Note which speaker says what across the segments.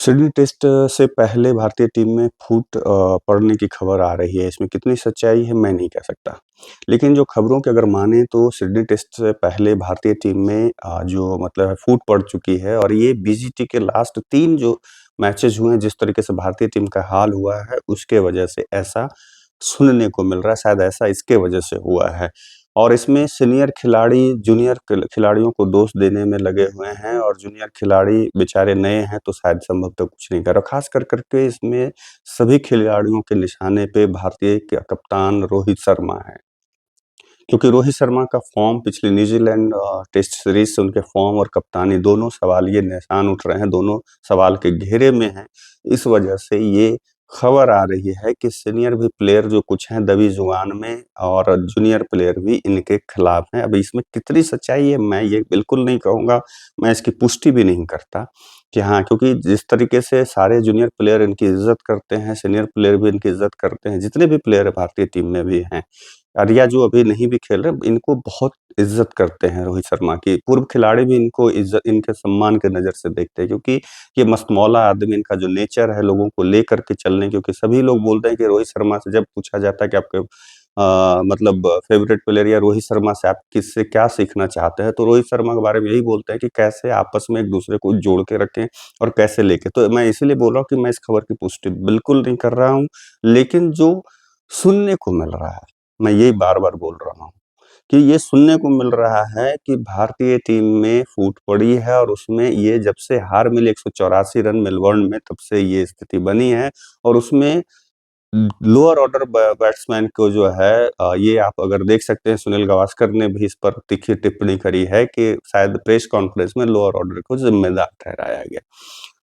Speaker 1: Sydney test से पहले भारतीय टीम में फूट पड़ने की खबर आ रही है। इसमें कितनी सच्चाई है मैं नहीं कह सकता। लेकिन जो खबरों की अगर मानें तो सिडनी टेस्ट से पहले भारतीय टीम में जो मतलब है फूट पड़ चुकी है और ये बीजीटी के लास्ट 3 जो मैचेज़ हुए हैं, जिस तरीके से भारतीय टीम का हाल हुआ है, उसके वजह से ऐसा सुनने को मिल रहा है। शायद ऐसा इसके वजह से हुआ है। और इसमें सीनियर खिलाड़ी जूनियर खिलाड़ियों को दोष देने में लगे हुए हैं और जूनियर खिलाड़ी बेचारे नए हैं तो शायद संभवतः कुछ नहीं कर रहा। ख़ास कर के इसमें सभी खिलाड़ियों के निशाने पे भारतीय क कप्तान रोहित शर्मा हैं। क्योंकि रोहित शर्मा का फ़ॉर्म पिछले न्यूज़ीलैंड टेस्ट सीरीज़ से उनके फ़ॉर्म और कप्तानी दोनों सवाल ये निशान उठ रहे हैं, दोनों सवाल के घेरे में हैं। इस वजह से ये खबर आ रही है कि सीनियर भी प्लेयर जो कुछ हैं दबी जुबान में और जूनियर प्लेयर भी इनके खिलाफ हैं। अब इसमें कितनी सच्चाई है मैं ये बिल्कुल नहीं कहूँगा, मैं इसकी पुष्टि भी नहीं करता कि हाँ, क्योंकि जिस तरीके से सारे जूनियर प्लेयर इनकी इज़्ज़त करते हैं, सीनियर प्लेयर भी इनकी इज़्ज़त करते हैं, जितने भी प्लेयर भारतीय टीम में भी हैं। आर्या जो अभी नहीं भी खेल रहे, इनको बहुत इज़्ज़त करते हैं रोहित शर्मा की। पूर्व खिलाड़ी भी इनको इनके सम्मान के नज़र से देखते हैं क्योंकि ये मस्तमौला आदमी इनका जो नेचर है लोगों को लेकर के चलने क्योंकि सभी लोग बोलते हैं कि रोहित शर्मा से जब पूछा जाता है कि आपके मतलब फ़ेवरेट प्लेयर या रोहित शर्मा से आप किससे क्या सीखना चाहते हैं? तो रोहित शर्मा के बारे में यही बोलते हैं कि कैसे आपस में एक-दूसरे को जोड़ के रखें और कैसे लेके तो मैं इसीलिए बोल रहा हूँ कि मैं इस खबर की पुष्टि बिल्कुल नहीं कर रहा हूँ। लेकिन जो सुनने को मिल रहा है मैं यही बार-बार बोल रहा हूँ, कि ये सुनने को मिल रहा है कि भारतीय टीम में फूट पड़ी है और उसमें ये जब से हार मिली 184 रन मेलबर्न में तब से ये स्थिति बनी है और उसमें लोअर ऑर्डर बैट्समैन को जो है ये आप अगर देख सकते हैं सुनील गावस्कर ने भी इस पर तीखी टिप्पणी करी है कि शायद प्रेस कॉन्फ्रेंस में लोअर ऑर्डर को ज़िम्मेदार ठहराया गया।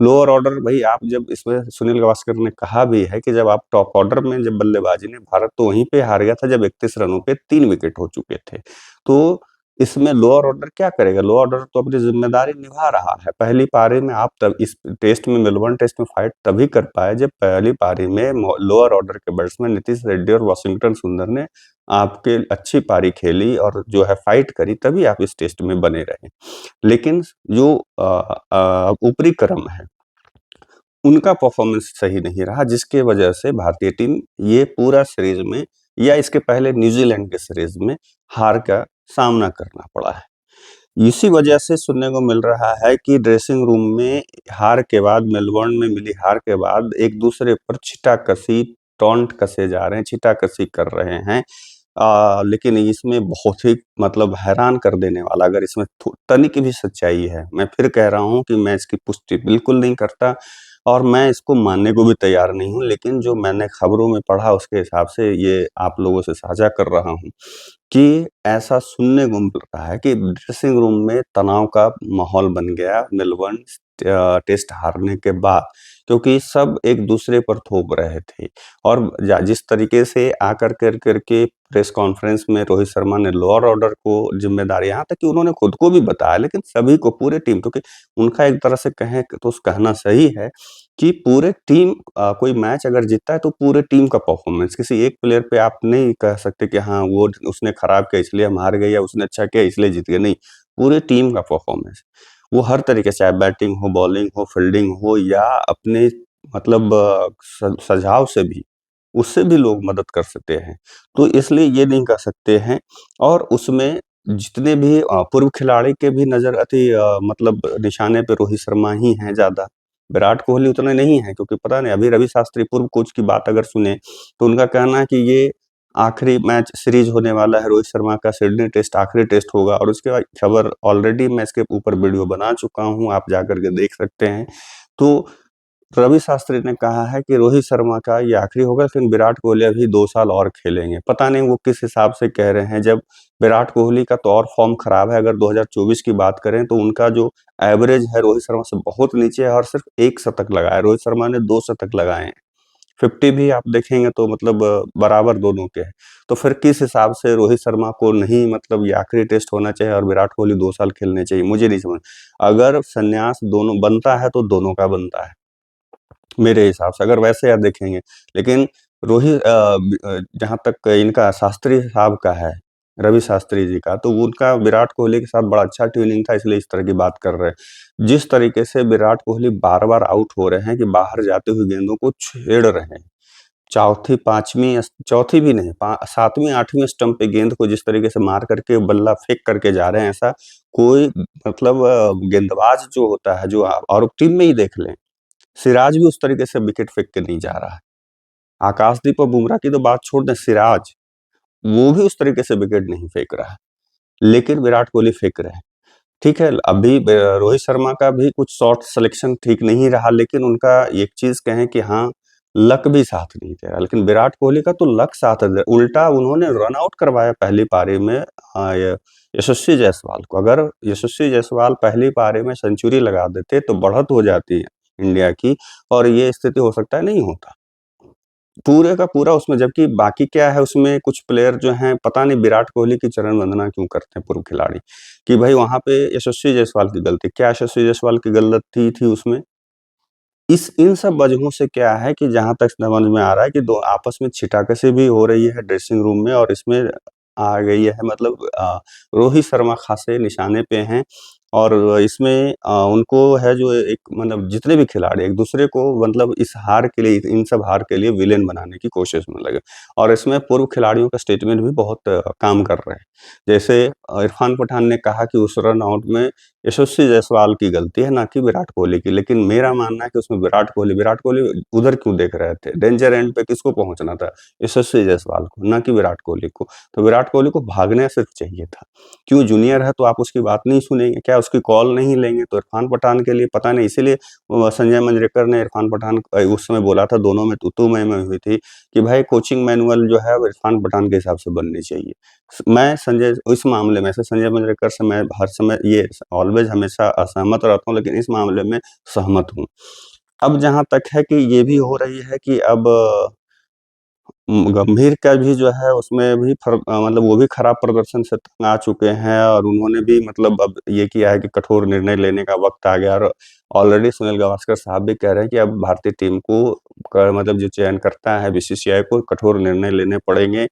Speaker 1: लोअर ऑर्डर भई आप जब इसमें सुनील गावस्कर ने कहा भी है कि जब आप टॉप ऑर्डर में जब बल्लेबाजी ने भारत तो वहीं पे हार गया था जब 31 रनों पे 3 विकेट हो चुके थे। तो इसमें लोअर ऑर्डर क्या करेगा? लोअर ऑर्डर तो अपनी ज़िम्मेदारी निभा रहा है। पहली पारी में आप तब इस टेस्ट में मेलबर्न टेस्ट में फाइट तभी कर पाए जब पहली पारी में लोअर ऑर्डर के बैट्समैन नीतीश रेड्डी और वाशिंगटन सुंदर ने आपके अच्छी पारी खेली और जो है फाइट करी तभी आप इस टेस्ट में बने रहे। लेकिन जो ऊपरी क्रम है उनका परफ़ॉर्मेंस सही नहीं रहा जिसके वजह से भारतीय टीम ये पूरा सीरीज़ में या इसके पहले न्यूज़ीलैंड के सीरीज़ में हार का सामना करना पड़ा है। इसी वजह से सुनने को मिल रहा है कि ड्रेसिंग रूम में हार के बाद मेलबर्न में मिली हार के बाद एक-दूसरे पर छींटा-कसी, टॉन्ट कसे जा रहे हैं, छींटा-कसी कर रहे हैं। लेकिन इसमें बहुत ही मतलब हैरान कर देने वाला अगर इसमें तनिक भी सच्चाई है, मैं फिर कह रहा हूँ कि मैं इसकी पुष्टि बिल्कुल नहीं करता और मैं इसको मानने को भी तैयार नहीं हूँ, लेकिन जो मैंने खबरों में पढ़ा उसके हिसाब से ये आप लोगों से साझा कर रहा हूँ, कि ऐसा सुनने को मिल रहा है कि ड्रेसिंग रूम में तनाव का माहौल बन गया मेलबर्न टेस्ट हारने के बाद, क्योंकि सब एक-दूसरे पर थोप रहे थे और जिस तरीके से आकर कर के प्रेस कॉन्फ्रेंस में रोहित शर्मा ने लोअर ऑर्डर को ज़िम्मेदारी यहाँ तक कि उन्होंने खुद को भी बताया, लेकिन सभी को पूरे टीम क्योंकि उनका एक तरह से कहें तो कहना सही है कि पूरे टीम कोई मैच अगर जीतता है तो पूरे टीम का परफॉर्मेंस किसी एक प्लेयर पे आप नहीं कह सकते कि हाँ, वो उसने खराब किया इसलिए हम हार गए या उसने अच्छा किया इसलिए जीत गए, नहीं, पूरे टीम का परफॉर्मेंस। वो हर तरीके से चाहे बैटिंग हो, बॉलिंग हो, फील्डिंग हो या अपने मतलब सुझाव से भी, उससे भी लोग मदद कर सकते हैं। तो इसलिए ये नहीं कह सकते हैं और उसमें जितने भी पूर्व खिलाड़ी के भी नज़र मतलब निशाने पे रोहित शर्मा ही हैं ज़्यादा। विराट कोहली उतने नहीं हैं क्योंकि पता नहीं अभी रवि शास्त्री पूर्व कोच की बात अगर सुने, तो उनका कहना है कि ये आखिरी मैच सीरीज़ होने वाला है रोहित शर्मा का सिडनी टेस्ट आखिरी टेस्ट होगा और उसके बाद खबर ऑलरेडी मैं इसके ऊपर वीडियो बना चुका हूँ, आप जाकर के देख सकते हैं। तो रवि शास्त्री ने कहा है कि रोहित शर्मा का ये आखिरी होगा लेकिन विराट कोहली अभी 2 साल और खेलेंगे। पता नहीं वो किस हिसाब से कह रहे हैं जब विराट कोहली का तो और फ़ॉर्म ख़राब है अगर 2024 की बात करें तो उनका जो एवरेज है रोहित शर्मा से बहुत नीचे है और सिर्फ़ 1 शतक लगाया है। रोहित शर्मा ने 2 शतक लगाए हैं। 50 भी आप देखेंगे तो मतलब बराबर दोनों के हैं। तो फिर किस हिसाब से रोहित शर्मा को नहीं मतलब ये आखिरी टेस्ट होना चाहिए और विराट कोहली 2 साल खेलने चाहिए, मुझे नहीं समझ अगर संन्यास दोनों बनता है तो दोनों का बनता है। मेरे हिसाब से अगर वैसे आप देखेंगे। लेकिन जहाँ तक इनका शास्त्री साहब का है, रवि शास्त्री जी का, तो उनका विराट कोहली के साथ बड़ा अच्छा ट्यूनिंग था, इसलिए इस तरह की बात कर रहे हैं। जिस तरीके से विराट कोहली बार-बार आउट हो रहे हैं कि बाहर जाते हुए गेंदों को छेड़ रहे हैं। चौथी, 5वीं चौथी भी नहीं, पा 7वीं, 8वीं स्टंप पे गेंद को जिस तरीके से मार करके बल्ला फेंक करके जा रहे हैं, ऐसा कोई मतलब गेंदबाज जो होता है, जो और टीम में ही देख लें, सिराज भी उस तरीके से विकेट फेंक के नहीं जा रहा है। आकाशदीप और बुमराह की तो बात छोड़ दें, सिराज, वो भी उस तरीके से विकेट नहीं फेंक रहा है, लेकिन विराट कोहली फेंक रहे हैं। ठीक है, अभी रोहित शर्मा का भी कुछ शॉट सिलेक्शन ठीक नहीं रहा, लेकिन उनका एक चीज़ कहें कि हाँ, लक भी साथ नहीं दे रहा। लेकिन विराट कोहली का तो लक साथ दे, उल्टा उन्होंने रन आउट करवाया पहली पारी में यशस्वी जायसवाल को। अगर यशस्वी जायसवाल पहली पारी में सेंचुरी लगा देते, तो बढ़त हो जाती है इंडिया की, और ये स्थिति हो सकता है नहीं होता। पूरे का पूरा उसमें, जबकि बाकी क्या है उसमें, कुछ प्लेयर जो हैं पता नहीं विराट कोहली की चरण वंदना क्यों करते हैं पूर्व खिलाड़ी, कि भाई वहाँ पे यशस्वी जायसवाल की गलती, क्या यशस्वी जायसवाल की गलती थी उसमें? इस इन सब वजहों से क्या है कि जहाँ तक समझ में आ रहा है कि दो आपस में छिटाकशी भी हो रही है ड्रेसिंग रूम में, और इसमें आ गई है मतलब रोहित शर्मा खासे निशाने पे हैं, और इसमें उनको है जो एक मतलब जितने भी खिलाड़ी एक-दूसरे को मतलब इस हार के लिए, इन सब हार के लिए विलेन बनाने की कोशिश में लगे, और इसमें पूर्व खिलाड़ियों का स्टेटमेंट भी बहुत काम कर रहे हैं। जैसे इरफान पठान ने कहा कि उस रन आउट में यशस्वी जायसवाल की गलती है, ना कि विराट कोहली की। लेकिन मेरा मानना है कि उसमें विराट कोहली उधर क्यों देख रहे थे? डेंजर एंड पे किसको पहुँचना था? यशस्वी जायसवाल को, ना कि विराट कोहली को। तो विराट कोहली को भागना सिर्फ चाहिए था। क्यों, जूनियर है तो आप उसकी बात नहीं सुनेंगे? क्या उसकी कॉल नहीं लेंगे? तो इरफान पठान के लिए पता नहीं, इसीलिए संजय मंजरेकर ने इरफान पठान उस समय बोला था, दोनों में तू-तू, मैं-मैं हुई थी, कि भाई कोचिंग मैनुअल जो है वो इरफान पठान के हिसाब से बननी चाहिए। मैं संजय इस मामले में से संजय मंजरेकर से मैं हर समय ये ऑलवेज़ हमेशा असहमत रहता हूँ, लेकिन इस मामले में सहमत हूँ। अब जहाँ तक है कि ये भी हो रही है कि अब गंभीर का भी जो है उसमें भी मतलब वो भी खराब प्रदर्शन से तंग आ चुके हैं, और उन्होंने भी मतलब अब ये किया है कि कठोर निर्णय लेने का वक़्त आ गया, और ऑलरेडी सुनील गावस्कर साहब भी कह रहे हैं कि अब भारतीय टीम को क मतलब जो चयन करता है बीसीसीआई को कठोर निर्णय लेने पड़ेंगे।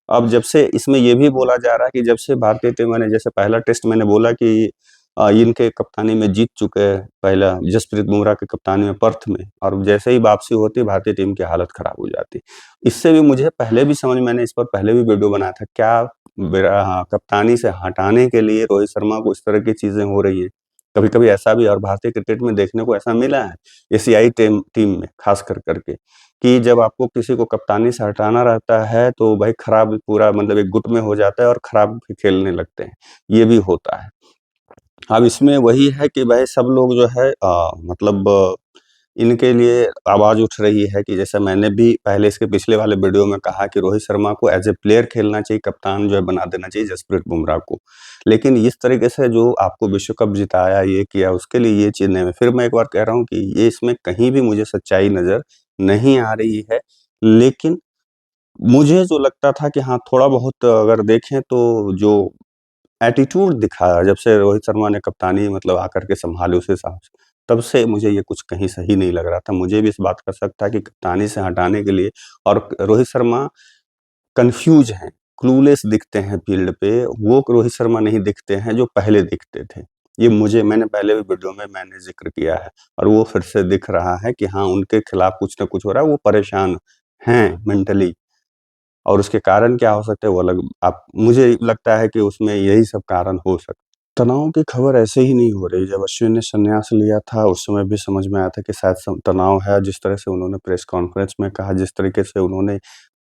Speaker 1: अब जब से इसमें ये भी बोला जा रहा है कि जब से भारतीय टीम ने, जैसे पहला टेस्ट मैंने बोला कि इनके कप्तानी में जीत चुके हैं, पहला जसप्रीत बुमराह की कप्तानी में पर्थ में, और जैसे ही वापसी होती भारतीय टीम की हालत खराब हो जाती। इससे भी मुझे पहले भी समझ, मैंने इस पर पहले भी वीडियो बनाया था, क्या कप्तानी से हटाने के लिए रोहित शर्मा को इस तरह की चीज़ें हो रही हैं। कभी-कभी ऐसा भी और भारतीय क्रिकेट में देखने को ऐसा मिला है, एशियाई टीम टीम में ख़ास करके, कि जब आपको किसी को कप्तानी से हटाना रहता है, तो भाई खराब पूरा मतलब एक गुट में हो जाता है और खराब खेलने लगते हैं। ये भी होता है। अब इसमें वही है कि भाई सब लोग जो है मतलब इनके लिए आवाज़ उठ रही है कि जैसे मैंने भी पहले इसके पिछले वाले वीडियो में कहा कि रोहित शर्मा को एज़ ए प्लेयर खेलना चाहिए, कप्तान जो है बना देना चाहिए जसप्रीत बुमराह को। लेकिन इस तरीके से जो आपको विश्व कप जिताया, ये किया, उसके लिए ये चीज़ नहीं। फिर मैं एक बार कह रहा हूँ कि ये इसमें कहीं भी मुझे सच्चाई नज़र नहीं आ रही है। लेकिन मुझे जो लगता था कि हाँ, थोड़ा बहुत अगर देखें तो जो एटीट्यूड दिखाया जब से रोहित शर्मा ने कप्तानी मतलब आकर के सँभाली उस हिसाब से, तब से मुझे ये कुछ कहीं सही नहीं लग रहा था। मुझे भी इस बात का शक था कि कप्तानी से हटाने के लिए, और रोहित शर्मा कन्फ्यूज़ हैं, क्लूलेस दिखते हैं फ़ील्ड पे, वो रोहित शर्मा नहीं दिखते हैं जो पहले दिखते थे। ये मैंने पहले भी वीडियो में मैंने ज़िक्र किया है, और वो फिर से दिख रहा है कि हाँ, उनके खिलाफ कुछ न कुछ हो रहा है, वो परेशान हैं मेंटली। और उसके कारण क्या हो सकते हैं वो अलग, आप मुझे लगता है कि उसमें यही सब कारण हो सकता है। तनाव की खबर ऐसे ही नहीं हो रही। जब अश्विन ने संन्यास लिया था, उस समय भी समझ में आया था कि शायद तनाव है। जिस तरह से उन्होंने प्रेस कॉन्फ्रेंस में कहा, जिस तरीके से उन्होंने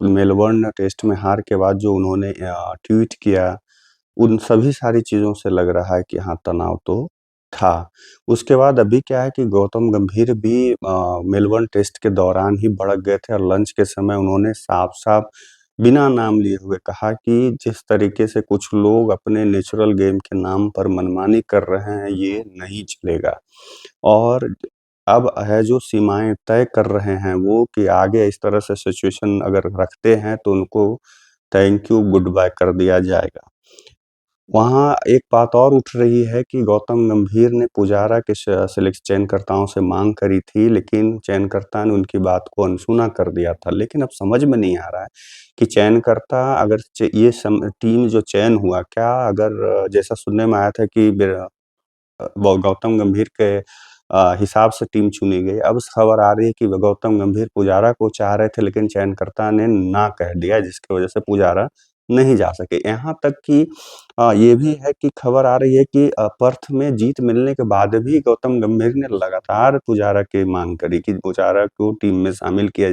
Speaker 1: मेलबर्न टेस्ट में हार के बाद जो उन्होंने ट्वीट किया, उन सभी सारी चीज़ों से लग रहा है कि हाँ, तनाव तो था। उसके बाद अभी क्या है कि गौतम गंभीर भी मेलबर्न टेस्ट के दौरान ही भड़क गए थे, और लंच के समय उन्होंने साफ-साफ बिना नाम लिए हुए कहा कि जिस तरीके से कुछ लोग अपने नेचुरल गेम के नाम पर मनमानी कर रहे हैं, ये नहीं चलेगा। और अब है जो सीमाएँ तय कर रहे हैं वो, कि आगे इस तरह से सिचुएशन अगर रखते हैं तो उनको थैंक यू, गुड बाय कर दिया जाएगा। वहाँ एक बात और उठ रही है कि गौतम गंभीर ने पुजारा के चयनकर्ताओं से माँग करी थी, लेकिन चयनकर्ता ने उनकी बात को अनसुना कर दिया था। लेकिन अब समझ में नहीं आ रहा है कि चयनकर्ता अगर च ये टीम जो चयन हुआ, क्या अगर जैसा सुनने में आया था कि वो गौतम गंभीर के हिसाब से टीम चुनी गई। अब खबर आ रही है कि वो गौतम गंभीर पुजारा को चाह रहे थे, लेकिन चयनकर्ता ने ना कह दिया, जिसकी वजह से पुजारा नहीं जा सके। यहाँ तक कि ये भी है कि खबर आ रही है कि पर्थ में जीत मिलने के बाद भी गौतम गंभीर ने लगातार पुजारा की माँग करी कि पुजारा को टीम में शामिल किया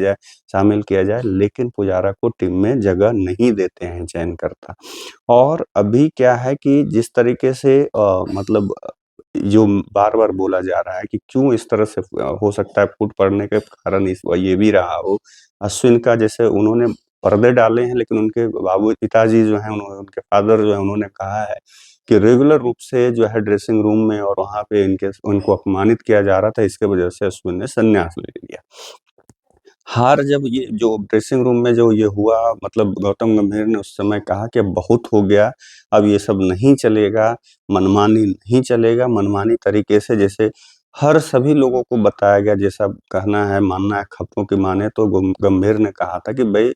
Speaker 1: जाए, लेकिन पुजारा को टीम में जगह नहीं देते हैं चयनकर्ता। और अभी क्या है कि जिस तरीके से मतलब जो बार-बार बोला जा रहा है कि क्यों इस तरह से हो सकता है फूट पड़ने के कारण ये भी रहा हो। अश्विन का जैसे उन्होंने पर्दे डाले हैं, लेकिन उनके पिताजी जो हैं उनके फादर जो हैं उन्होंने कहा है कि रेगुलर रूप से जो है ड्रेसिंग रूम में और वहाँ पे उनको अपमानित किया जा रहा था, इसके वजह से अश्विन ने संन्यास ले लिया। हार जब ये जो ड्रेसिंग रूम में जो ये हुआ, मतलब गौतम गंभीर ने उस समय कहा कि अब बहुत हो गया, अब ये सब नहीं चलेगा, मनमानी नहीं चलेगा, मनमानी तरीके से जैसे हर सभी लोगों को बताया गया, जैसा कहना है, मानना है, खबरों की माने तो गंभीर ने कहा था कि भई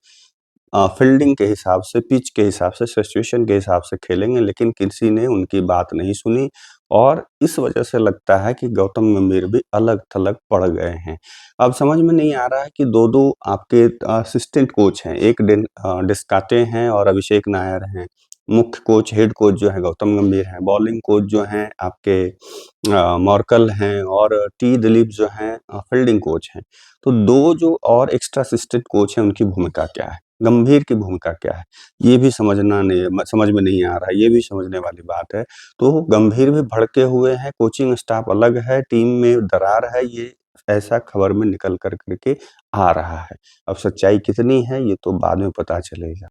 Speaker 1: फील्डिंग के हिसाब से, पिच के हिसाब से, सिचुएशन के हिसाब से खेलेंगे, लेकिन किसी ने उनकी बात नहीं सुनी और इस वजह से लगता है कि गौतम गंभीर भी अलग-थलग पड़ गए हैं। अब समझ में नहीं आ रहा है कि 2-2 आपके असिस्टेंट कोच हैं, एक डिस्काटे हैं और अभिषेक नायर हैं। मुख्य कोच, हेड कोच जो है गौतम गंभीर हैं, बॉलिंग कोच जो हैं आपके मॉर्कल हैं और टी दिलीप जो हैं फील्डिंग कोच हैं। तो 2 जो और एक्स्ट्रा असिस्टेंट कोच हैं, उनकी भूमिका क्या है? गंभीर की भूमिका क्या है? ये भी समझ में नहीं आ रहा है, ये भी समझने वाली बात है। तो गंभीर भी भड़के हुए हैं, कोचिंग स्टाफ अलग है, टीम में दरार है, ये ऐसा खबर में निकल कर के आ रहा है। अब सच्चाई कितनी है, ये तो बाद में पता चलेगा।